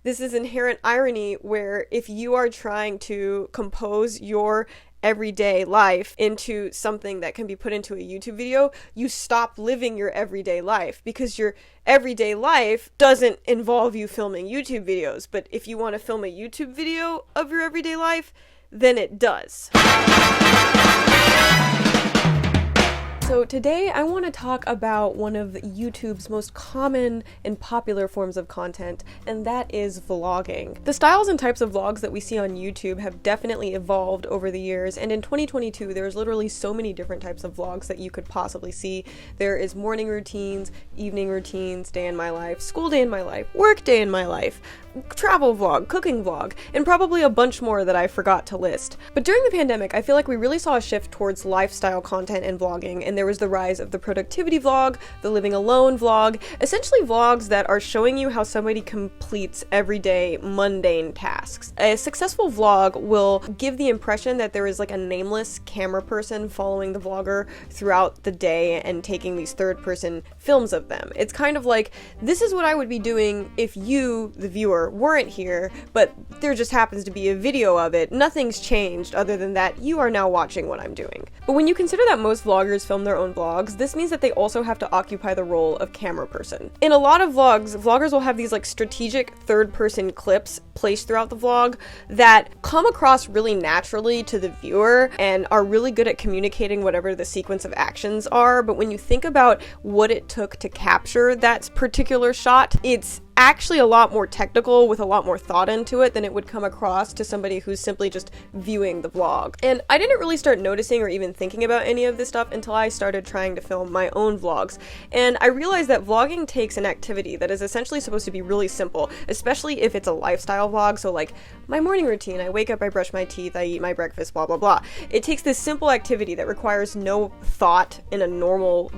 this is inherent irony where if you are trying to compose your everyday life into something that can be put into a YouTube video, you stop living your everyday life because your everyday life doesn't involve you filming YouTube videos. But if you want to film a YouTube video of your everyday life, then it does. So today I want to talk about one of YouTube's most common and popular forms of content, and that is vlogging. The styles and types of vlogs that we see on YouTube have definitely evolved over the years, and in 2022 there's literally so many different types of vlogs that you could possibly see. There is morning routines, evening routines, day in my life, school day in my life, work day in my life, travel vlog, cooking vlog, and probably a bunch more that I forgot to list. But during the pandemic, I feel like we really saw a shift towards lifestyle content and vlogging, and there was the rise of the productivity vlog, the living alone vlog, essentially vlogs that are showing you how somebody completes everyday mundane tasks. A successful vlog will give the impression that there is like a nameless camera person following the vlogger throughout the day and taking these third-person films of them. It's kind of like, this is what I would be doing if you, the viewer, weren't here, but there just happens to be a video of it. Nothing's changed other than that you are now watching what I'm doing. But when you consider that most vloggers film their own vlogs, this means that they also have to occupy the role of camera person. In a lot of vlogs, vloggers will have these like strategic third-person clips placed throughout the vlog that come across really naturally to the viewer and are really good at communicating whatever the sequence of actions are. But when you think about what it took to capture that particular shot, it's actually a lot more technical with a lot more thought into it than it would come across to somebody who's simply just viewing the vlog. And I didn't really start noticing or even thinking about any of this stuff until I started trying to film my own vlogs. And I realized that vlogging takes an activity that is essentially supposed to be really simple, especially if it's a lifestyle vlog. So like my morning routine, I wake up, I brush my teeth, I eat my breakfast, blah, blah, blah. It takes this simple activity that requires no thought in a normal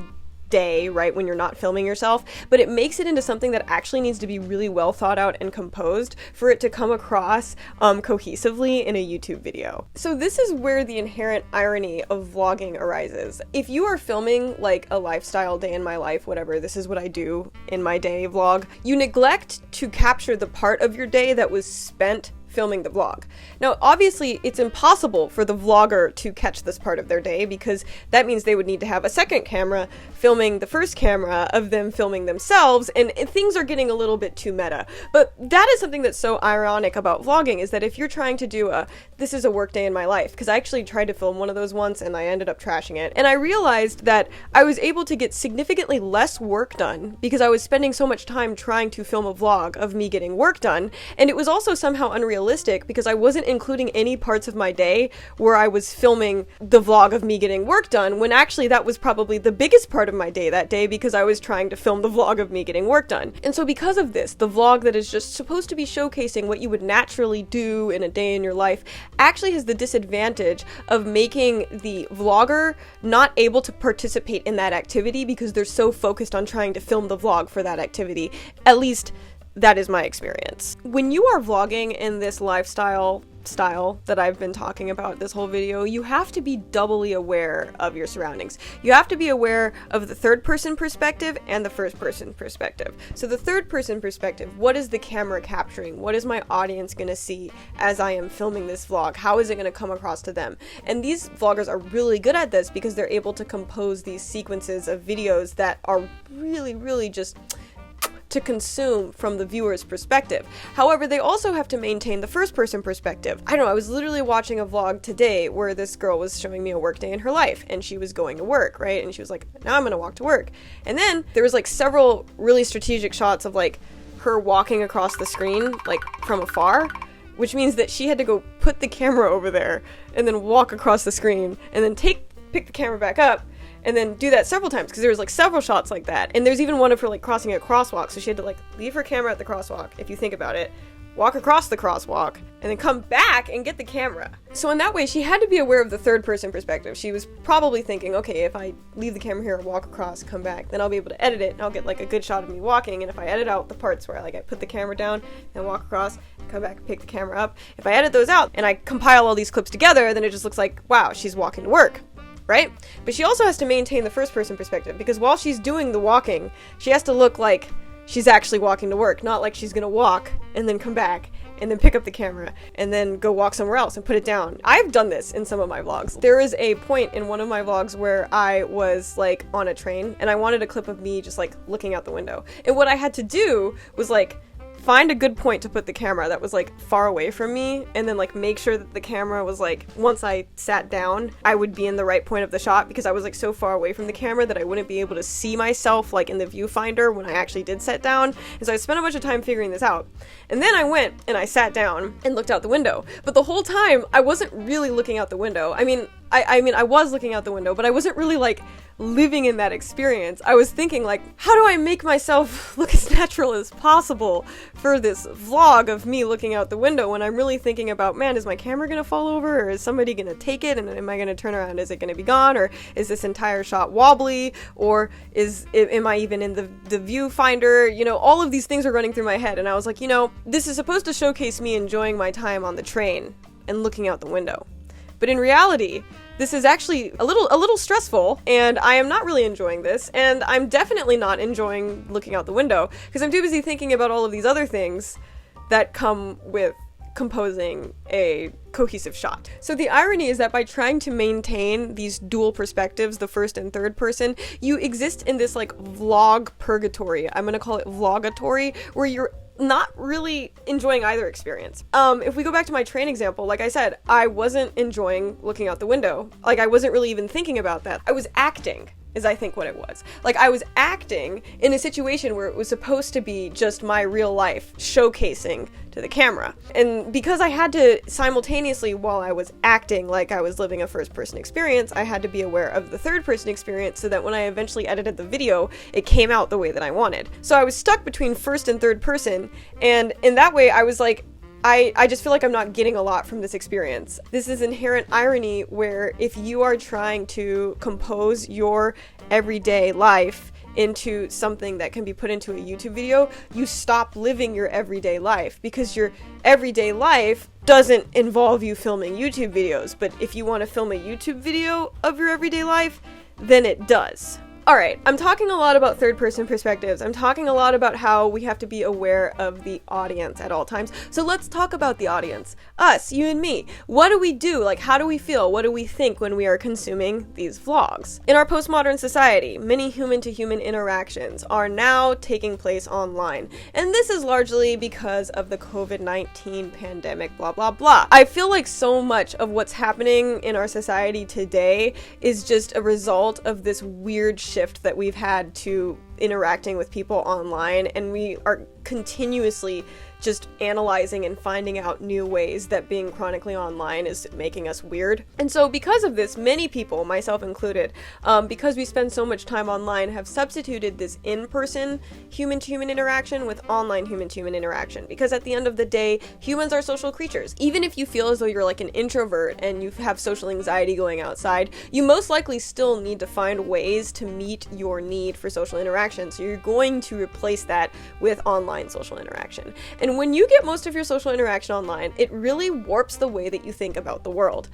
day, right, when you're not filming yourself, but it makes it into something that actually needs to be really well thought out and composed for it to come across cohesively in a YouTube video. So this is where the inherent irony of vlogging arises. If you are filming like a lifestyle day in my life, whatever, this is what I do in my day vlog, you neglect to capture the part of your day that was spent filming the vlog. Now, obviously, it's impossible for the vlogger to catch this part of their day because that means they would need to have a second camera filming the first camera of them filming themselves, and things are getting a little bit too meta. But that is something that's so ironic about vlogging, is that if you're trying to do this is a work day in my life, because I actually tried to film one of those once and I ended up trashing it, and I realized that I was able to get significantly less work done because I was spending so much time trying to film a vlog of me getting work done, and it was also somehow unrealistic because I wasn't including any parts of my day where I was filming the vlog of me getting work done, when actually that was probably the biggest part of my day that day because I was trying to film the vlog of me getting work done. And so because of this, the vlog that is just supposed to be showcasing what you would naturally do in a day in your life actually has the disadvantage of making the vlogger not able to participate in that activity because they're so focused on trying to film the vlog for that activity. At least that is my experience. When you are vlogging in this lifestyle style that I've been talking about this whole video, you have to be doubly aware of your surroundings. You have to be aware of the third person perspective and the first person perspective. So the third person perspective, what is the camera capturing? What is my audience gonna see as I am filming this vlog? How is it gonna come across to them? And these vloggers are really good at this because they're able to compose these sequences of videos that are really, really just to consume from the viewer's perspective. However, they also have to maintain the first person perspective. I don't know, I was literally watching a vlog today where this girl was showing me a work day in her life, and she was going to work, right? And she was like, now I'm gonna walk to work. And then there was like several really strategic shots of like her walking across the screen, like from afar, which means that she had to go put the camera over there and then walk across the screen and then pick the camera back up and then do that several times, because there was like several shots like that. And there's even one of her like crossing a crosswalk, so she had to like leave her camera at the crosswalk, if you think about it, walk across the crosswalk, and then come back and get the camera. So in that way, she had to be aware of the third person perspective. She was probably thinking, okay, if I leave the camera here, walk across, come back, then I'll be able to edit it, and I'll get like a good shot of me walking. And if I edit out the parts where like I put the camera down and walk across, come back and pick the camera up, if I edit those out and I compile all these clips together, then it just looks like, wow, she's walking to work. Right? But she also has to maintain the first person perspective, because while she's doing the walking, she has to look like she's actually walking to work, not like she's gonna walk and then come back and then pick up the camera and then go walk somewhere else and put it down. I've done this in some of my vlogs. There is a point in one of my vlogs where I was like on a train and I wanted a clip of me just like looking out the window. And what I had to do was like find a good point to put the camera that was like far away from me, and then like make sure that the camera was like, once I sat down, I would be in the right point of the shot, because I was like so far away from the camera that I wouldn't be able to see myself like in the viewfinder when I actually did sit down. And so I spent a bunch of time figuring this out. And then I went and I sat down and looked out the window. But the whole time I wasn't really looking out the window. I mean, I was looking out the window, but I wasn't really like living in that experience. I was thinking like, how do I make myself look as natural as possible for this vlog of me looking out the window, when I'm really thinking about, man, is my camera gonna fall over, or is somebody gonna take it, and am I gonna turn around, is it gonna be gone, or is this entire shot wobbly, or am I even in the viewfinder? You know, all of these things are running through my head, and I was like, you know, this is supposed to showcase me enjoying my time on the train and looking out the window. But in reality, this is actually a little stressful, and I am not really enjoying this, and I'm definitely not enjoying looking out the window, because I'm too busy thinking about all of these other things that come with composing a cohesive shot. So the irony is that by trying to maintain these dual perspectives, the first and third person, you exist in this like vlog purgatory. I'm gonna call it vlogatory, where you're not really enjoying either experience. If we go back to my train example, like I said, I wasn't enjoying looking out the window. Like, I wasn't really even thinking about that. I was acting, is I think what it was. Like, I was acting in a situation where it was supposed to be just my real life showcasing to the camera. And because I had to simultaneously, while I was acting like I was living a first person experience, I had to be aware of the third person experience, so that when I eventually edited the video, it came out the way that I wanted. So I was stuck between first and third person, and in that way I was like, I just feel like I'm not getting a lot from this experience. This is inherent irony where if you are trying to compose your everyday life into something that can be put into a YouTube video, you stop living your everyday life, because your everyday life doesn't involve you filming YouTube videos. But if you want to film a YouTube video of your everyday life, then it does. Alright, I'm talking a lot about third-person perspectives. I'm talking a lot about how we have to be aware of the audience at all times. So let's talk about the audience. Us, you and me. What do we do? Like, how do we feel? What do we think when we are consuming these vlogs? In our postmodern society, many human-to-human interactions are now taking place online. And this is largely because of the COVID-19 pandemic, blah, blah, blah. I feel like so much of what's happening in our society today is just a result of this weird shift that we've had to interacting with people online, and we are continuously just analyzing and finding out new ways that being chronically online is making us weird. And so because of this, many people, myself included, because we spend so much time online, have substituted this in-person human-to-human interaction with online human-to-human interaction. Because at the end of the day, humans are social creatures. Even if you feel as though you're like an introvert and you have social anxiety going outside, you most likely still need to find ways to meet your need for social interaction. So you're going to replace that with online social interaction. And when you get most of your social interaction online, it really warps the way that you think about the world.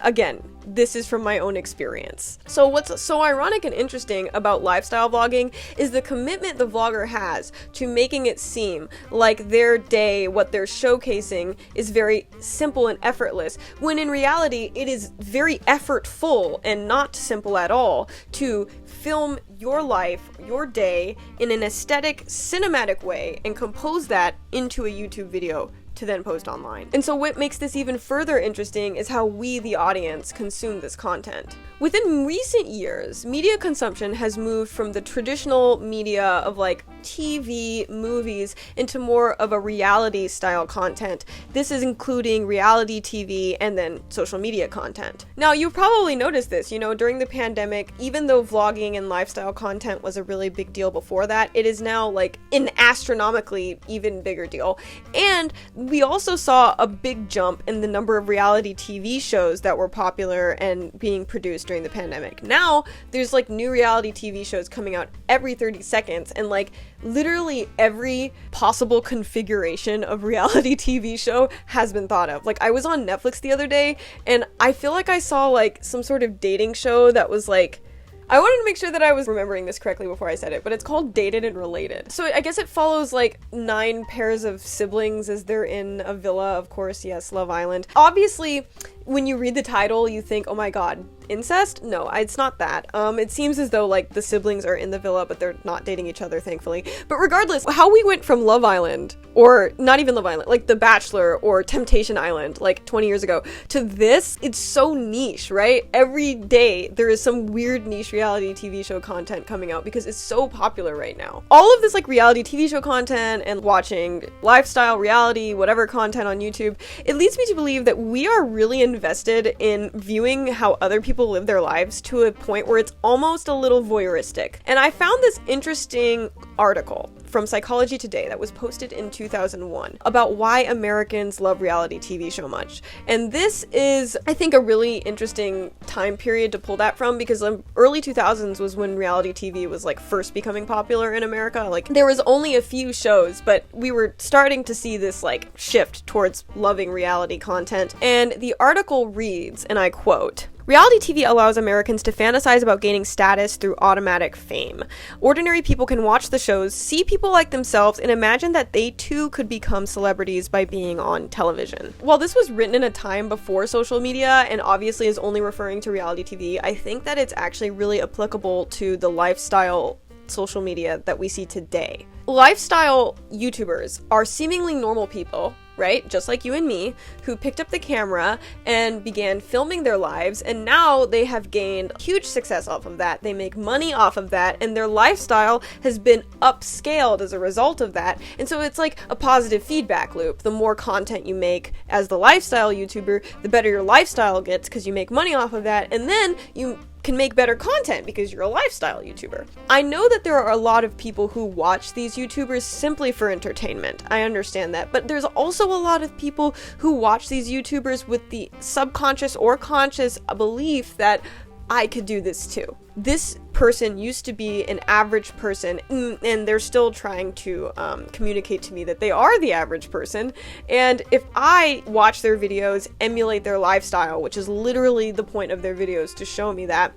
Again, this is from my own experience. So what's so ironic and interesting about lifestyle vlogging is the commitment the vlogger has to making it seem like their day, what they're showcasing, is very simple and effortless, when in reality it is very effortful and not simple at all to film your life, your day, in an aesthetic, cinematic way and compose that into a YouTube video to then post online. And so what makes this even further interesting is how we, the audience, consume this content. Within recent years, media consumption has moved from the traditional media of like TV, movies, into more of a reality style content. This is including reality TV and then social media content. Now, you probably noticed this, you know, during the pandemic, even though vlogging and lifestyle content was a really big deal before that, it is now like an astronomically even bigger deal. And we also saw a big jump in the number of reality TV shows that were popular and being produced during the pandemic. Now, there's like new reality TV shows coming out every 30 seconds, and like literally every possible configuration of reality TV show has been thought of. Like, I was on Netflix the other day, and I feel like I saw like some sort of dating show that was like I wanted to make sure that I was remembering this correctly before I said it, but it's called Dated and Related. So I guess it follows like 9 pairs of siblings as they're in a villa, of course, yes, Love Island. Obviously, when you read the title, you think, oh my god, incest? No, it's not that. It seems as though like the siblings are in the villa, but they're not dating each other, thankfully. But regardless, how we went from Love Island, or not even Love Island, like The Bachelor or Temptation Island, like 20 years ago, to this, it's so niche, right? Every day there is some weird niche reality TV show content coming out because it's so popular right now. All of this like reality TV show content and watching lifestyle, reality, whatever content on YouTube, it leads me to believe that we are really invested in viewing how other people live their lives to a point where it's almost a little voyeuristic. And I found this interesting article from Psychology Today that was posted in 2001 about why Americans love reality TV so much. And this is, I think, a really interesting time period to pull that from, because the early 2000s was when reality TV was like first becoming popular in America. Like there was only a few shows, but we were starting to see this like shift towards loving reality content. And the article reads, and I quote, "Reality TV allows Americans to fantasize about gaining status through automatic fame. Ordinary people can watch the shows, see people like themselves, and imagine that they too could become celebrities by being on television." While this was written in a time before social media and obviously is only referring to reality TV, I think that it's actually really applicable to the lifestyle social media that we see today. Lifestyle YouTubers are seemingly normal people, right? Just like you and me, who picked up the camera and began filming their lives, and now they have gained huge success off of that. They make money off of that, and their lifestyle has been upscaled as a result of that. And so it's like a positive feedback loop. The more content you make as the lifestyle YouTuber, the better your lifestyle gets because you make money off of that, and then you can make better content because you're a lifestyle YouTuber. I know that there are a lot of people who watch these YouTubers simply for entertainment. I understand that. But there's also a lot of people who watch these YouTubers with the subconscious or conscious belief that I could do this too. This person used to be an average person, and they're still trying to communicate to me that they are the average person. And if I watch their videos, emulate their lifestyle, which is literally the point of their videos to show me that,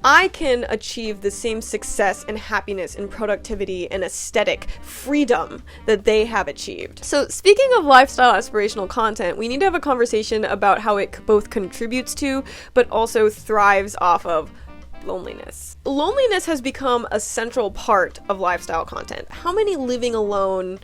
I can achieve the same success and happiness and productivity and aesthetic freedom that they have achieved. So speaking of lifestyle aspirational content, we need to have a conversation about how it both contributes to, but also thrives off of, loneliness. Loneliness has become a central part of lifestyle content. How many living alone,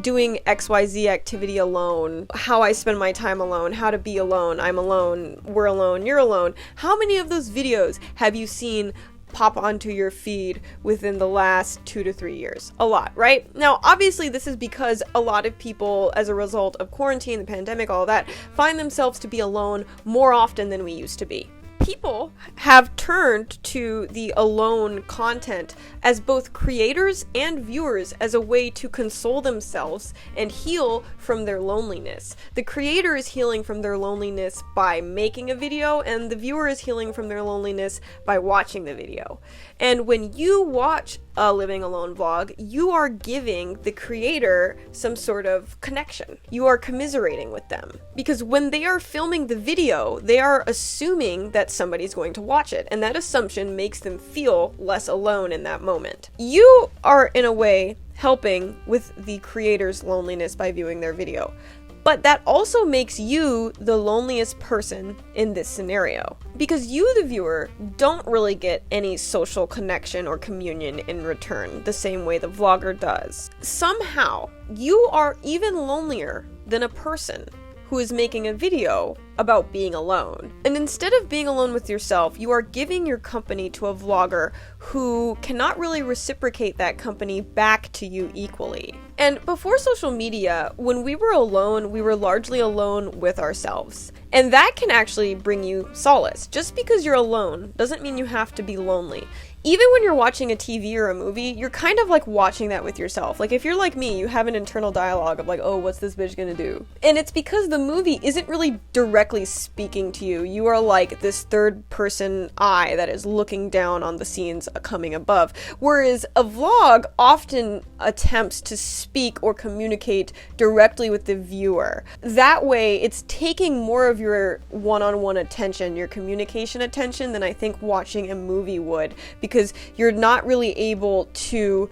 doing XYZ activity alone, how I spend my time alone, how to be alone, I'm alone, we're alone, you're alone. How many of those videos have you seen pop onto your feed within the last 2 to 3 years? A lot, right? Now, obviously, this is because a lot of people, as a result of quarantine, the pandemic, all that, find themselves to be alone more often than we used to be. People have turned to the alone content as both creators and viewers as a way to console themselves and heal from their loneliness. The creator is healing from their loneliness by making a video, and the viewer is healing from their loneliness by watching the video. And when you watch a living alone vlog, you are giving the creator some sort of connection. You are commiserating with them. Because when they are filming the video, they are assuming that somebody's going to watch it, and that assumption makes them feel less alone in that moment. You are, in a way, helping with the creator's loneliness by viewing their video. But that also makes you the loneliest person in this scenario, because you, the viewer, don't really get any social connection or communion in return the same way the vlogger does. Somehow, you are even lonelier than a person who is making a video about being alone. And instead of being alone with yourself, you are giving your company to a vlogger who cannot really reciprocate that company back to you equally. And before social media, when we were alone, we were largely alone with ourselves. And that can actually bring you solace. Just because you're alone doesn't mean you have to be lonely. Even when you're watching a TV or a movie, you're kind of like watching that with yourself. Like if you're like me, you have an internal dialogue of like, oh, what's this bitch gonna do? And it's because the movie isn't really directly speaking to you. You are like this third person eye that is looking down on the scenes coming above. Whereas a vlog often attempts to speak or communicate directly with the viewer. That way, it's taking more of your one-on-one attention, your communication attention, than I think watching a movie would, because you're not really able to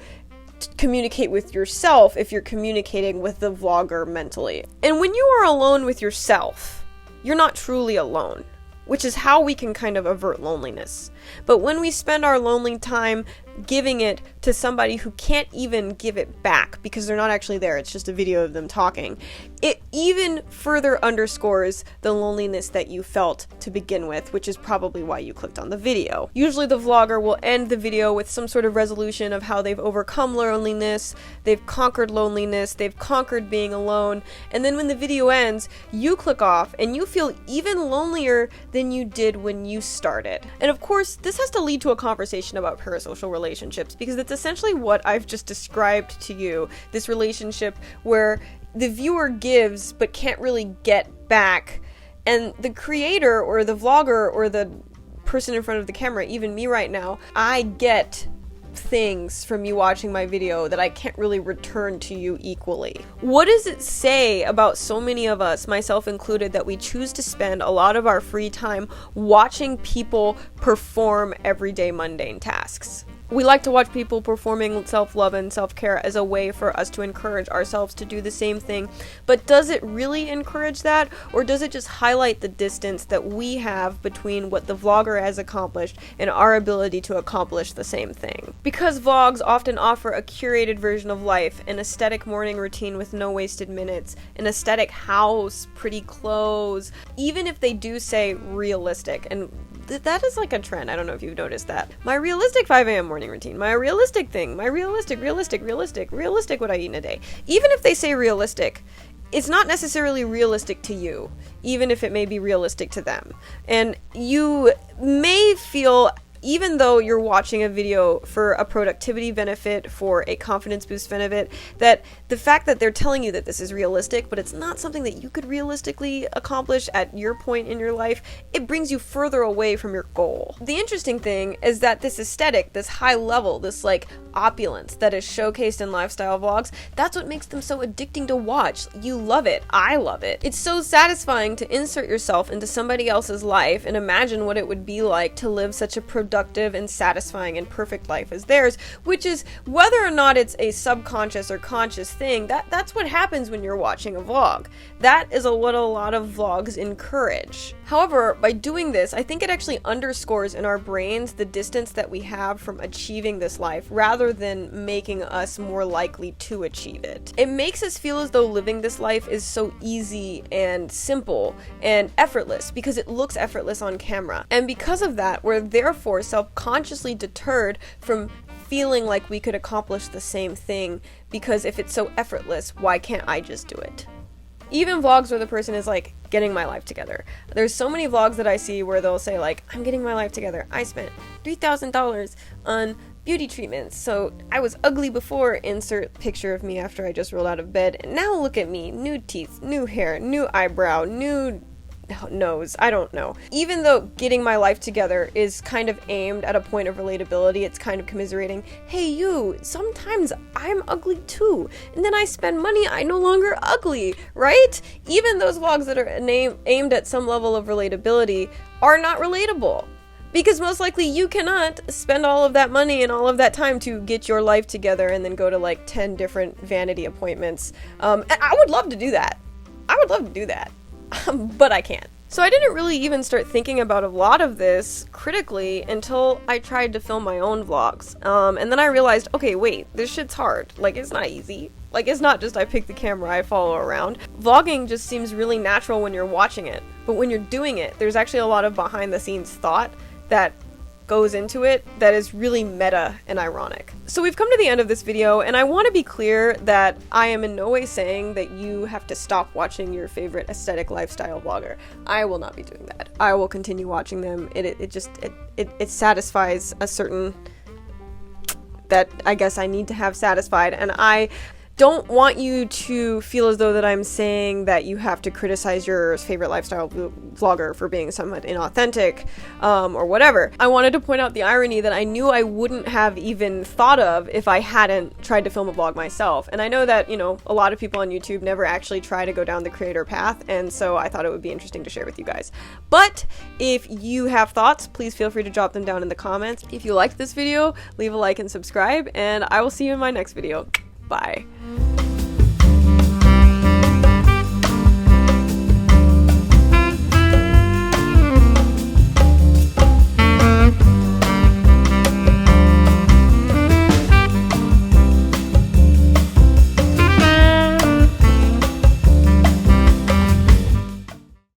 communicate with yourself if you're communicating with the vlogger mentally. And when you are alone with yourself, you're not truly alone, which is how we can kind of avert loneliness. But when we spend our lonely time giving it to somebody who can't even give it back because they're not actually there, it's just a video of them talking, it even further underscores the loneliness that you felt to begin with, which is probably why you clicked on the video. Usually the vlogger will end the video with some sort of resolution of how they've overcome loneliness, they've conquered loneliness, they've conquered being alone, and then when the video ends, you click off and you feel even lonelier than you did when you started. And of course, this has to lead to a conversation about parasocial relationships, because it's essentially what I've just described to you, this relationship where the viewer gives but can't really get back, and the creator or the vlogger or the person in front of the camera, even me right now, I get things from you watching my video that I can't really return to you equally. What does it say about so many of us, myself included, that we choose to spend a lot of our free time watching people perform everyday mundane tasks? We like to watch people performing self-love and self-care as a way for us to encourage ourselves to do the same thing. But does it really encourage that? Or does it just highlight the distance that we have between what the vlogger has accomplished and our ability to accomplish the same thing? Because vlogs often offer a curated version of life, an aesthetic morning routine with no wasted minutes, an aesthetic house, pretty clothes, even if they do say realistic, and that is like a trend. I don't know if you've noticed that. My realistic 5 a.m. morning routine, my realistic thing, my realistic what I eat in a day. Even if they say realistic, it's not necessarily realistic to you, even if it may be realistic to them. And you may feel, even though you're watching a video for a productivity benefit, for a confidence boost benefit, that the fact that they're telling you that this is realistic, but it's not something that you could realistically accomplish at your point in your life, it brings you further away from your goal. The interesting thing is that this aesthetic, this high level, this like opulence that is showcased in lifestyle vlogs, that's what makes them so addicting to watch. You love it. I love it. It's so satisfying to insert yourself into somebody else's life and imagine what it would be like to live such a productive and satisfying and perfect life as theirs, which is, whether or not it's a subconscious or conscious thing, that's what happens when you're watching a vlog. That is what a lot of vlogs encourage. However, by doing this, I think it actually underscores in our brains the distance that we have from achieving this life, rather than making us more likely to achieve it. It makes us feel as though living this life is so easy and simple and effortless, because it looks effortless on camera. And because of that, we're therefore self-consciously deterred from feeling like we could accomplish the same thing, because if it's so effortless, why can't I just do it? Even vlogs where the person is like, getting my life together. There's so many vlogs that I see where they'll say like, I'm getting my life together. I spent $3,000 on beauty treatments. So I was ugly before, insert picture of me after I just rolled out of bed. And now look at me, new teeth, new hair, new eyebrow, new nose, I don't know. Even though getting my life together is kind of aimed at a point of relatability, it's kind of commiserating, hey you, sometimes I'm ugly too, and then I spend money, I'm no longer ugly, right? Even those vlogs that are aimed at some level of relatability are not relatable. Because most likely you cannot spend all of that money and all of that time to get your life together and then go to like 10 different vanity appointments. And I would love to do that. But I can't. So I didn't really even start thinking about a lot of this critically until I tried to film my own vlogs. And then I realized, okay, wait, this shit's hard. Like, it's not easy. Like, it's not just I pick the camera, I follow around. Vlogging just seems really natural when you're watching it. But when you're doing it, there's actually a lot of behind the scenes thought that goes into it that is really meta and ironic. So we've come to the end of this video, and I want to be clear that I am in no way saying that you have to stop watching your favorite aesthetic lifestyle vlogger. I will not be doing that. I will continue watching them. It satisfies a certain that I guess I need to have satisfied. And I don't want you to feel as though that I'm saying that you have to criticize your favorite lifestyle vlogger for being somewhat inauthentic, or whatever. I wanted to point out the irony that I knew I wouldn't have even thought of if I hadn't tried to film a vlog myself. And I know that, you know, a lot of people on YouTube never actually try to go down the creator path, and so I thought it would be interesting to share with you guys. But if you have thoughts, please feel free to drop them down in the comments. If you liked this video, leave a like and subscribe, and I will see you in my next video. Bye.